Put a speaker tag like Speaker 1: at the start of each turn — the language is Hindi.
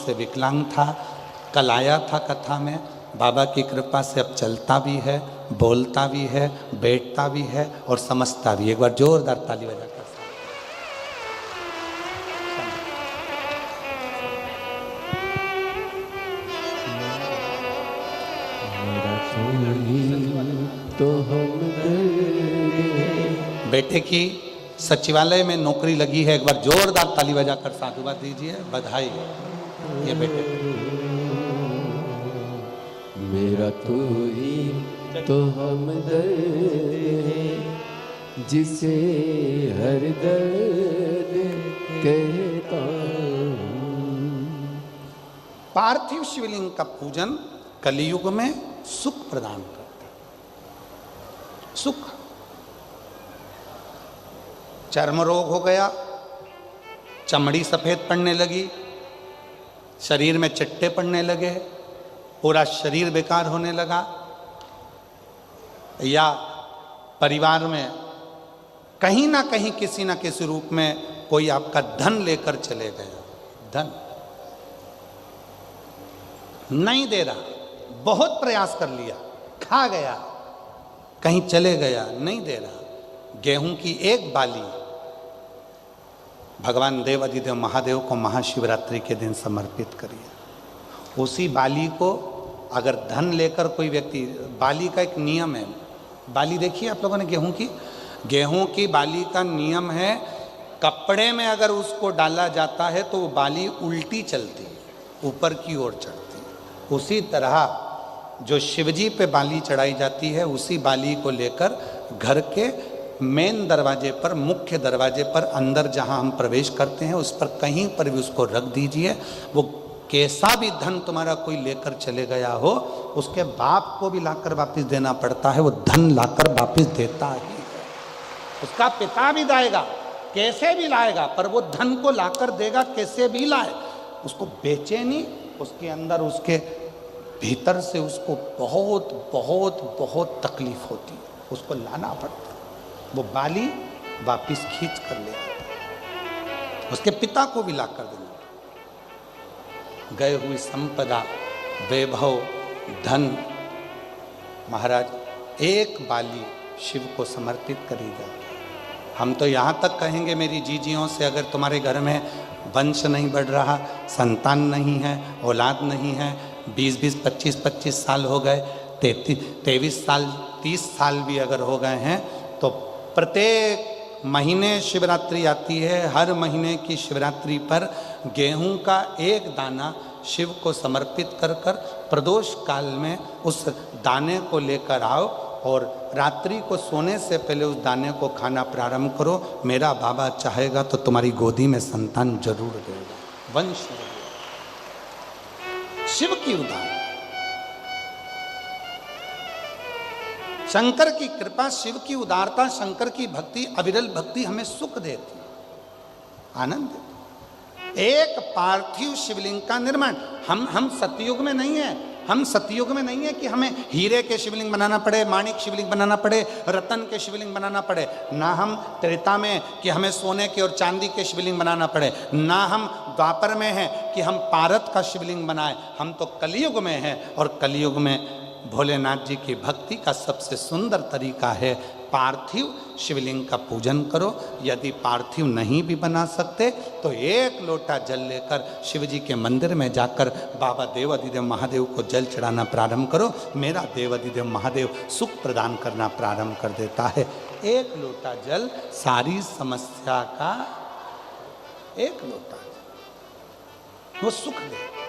Speaker 1: से विकलांग था, कल आया था कथा में। बाबा की कृपा से अब चलता भी है, बोलता भी है, बैठता भी है और समझता भी। एक बार जोरदार ताली बजाकर
Speaker 2: तो हम
Speaker 1: बेटे की सचिवालय में नौकरी लगी है। एक बार जोरदार ताली बजाकर साधुवाद दीजिए, बधाई। ये बेटे
Speaker 2: मेरा तू ही तो हम दर्द जिसे हर दर्द कहता।
Speaker 1: पार्थिव शिवलिंग का पूजन कलियुग में सुख प्रदान करता है। सुख, चर्म रोग हो गया, चमड़ी सफेद पड़ने लगी, शरीर में चिट्टे पड़ने लगे, पूरा शरीर बेकार होने लगा, या परिवार में कहीं ना कहीं किसी ना किसी रूप में कोई आपका धन लेकर चले गया, धन नहीं दे रहा, बहुत प्रयास कर लिया, खा गया, कहीं चले गया, नहीं दे रहा। गेहूं की एक बाली भगवान देव अधिदेव महादेव को महाशिवरात्रि के दिन समर्पित करिए। उसी बाली को अगर धन लेकर कोई व्यक्ति, बाली का एक नियम है, बाली देखिए आप लोगों ने गेहूं की बाली का नियम है, कपड़े में अगर उसको डाला जाता है तो वो बाली उल्टी चलती है, ऊपर की ओर चढ़ती है। उसी तरह जो शिवजी पे बाली चढ़ाई जाती है, उसी बाली को लेकर घर के मेन दरवाजे पर, मुख्य दरवाजे पर, अंदर जहां हम प्रवेश करते हैं उस पर कहीं पर भी उसको रख दीजिए। वो कैसा भी धन तुम्हारा कोई लेकर चले गया हो, उसके बाप को भी लाकर वापस देना पड़ता है, वो धन लाकर वापस देता ही है। उसका पिता भी लाएगा, कैसे भी लाएगा, पर वो धन को लाकर देगा, कैसे भी लाए। उसको बेचे नहीं, उसके अंदर, उसके भीतर से उसको बहुत बहुत बहुत तकलीफ होती है, उसको लाना पड़ता है। वो बाली वापिस खींच कर ले आता, उसके पिता को भी लाकर देना। गए हुई संपदा, वैभव, धन, महाराज एक बाली शिव को समर्पित करी जाए। हम तो यहाँ तक कहेंगे मेरी जीजियों से, अगर तुम्हारे घर में वंश नहीं बढ़ रहा, संतान नहीं है, औलाद नहीं है, 20-20, 25-25 साल हो गए, 23 साल, 30 साल भी अगर हो गए हैं, तो प्रत्येक महीने शिवरात्रि आती है, हर महीने की शिवरात्रि पर गेहूं का एक दाना शिव को समर्पित कर कर प्रदोष काल में उस दाने को लेकर आओ और रात्रि को सोने से पहले उस दाने को खाना प्रारंभ करो। मेरा बाबा चाहेगा तो तुम्हारी गोदी में संतान जरूर देगा, वंश देगा। शिव की उदाहरण, शंकर की कृपा, शिव की उदारता, शंकर की भक्ति, अविरल भक्ति हमें सुख देती, आनंद देती। एक पार्थिव शिवलिंग का निर्माण, हम सतयुग में नहीं है, हम सतयुग में नहीं है कि हमें हीरे के शिवलिंग बनाना पड़े, माणिक शिवलिंग बनाना पड़े, रतन के शिवलिंग बनाना पड़े। ना हम त्रेता में कि हमें सोने के और चांदी के शिवलिंग बनाना पड़े, ना हम द्वापर में हैं कि हम पारत का शिवलिंग बनाए। हम तो कलयुग में हैं, और कलयुग में भोलेनाथ जी की भक्ति का सबसे सुंदर तरीका है पार्थिव शिवलिंग का पूजन करो। यदि पार्थिव नहीं भी बना सकते तो एक लोटा जल लेकर शिव जी के मंदिर में जाकर बाबा देव अधिदेव महादेव को जल चढ़ाना प्रारंभ करो। मेरा देव अधिदेव महादेव सुख प्रदान करना प्रारंभ कर देता है। एक लोटा जल सारी समस्या का, एक लोटा वो सुख दे।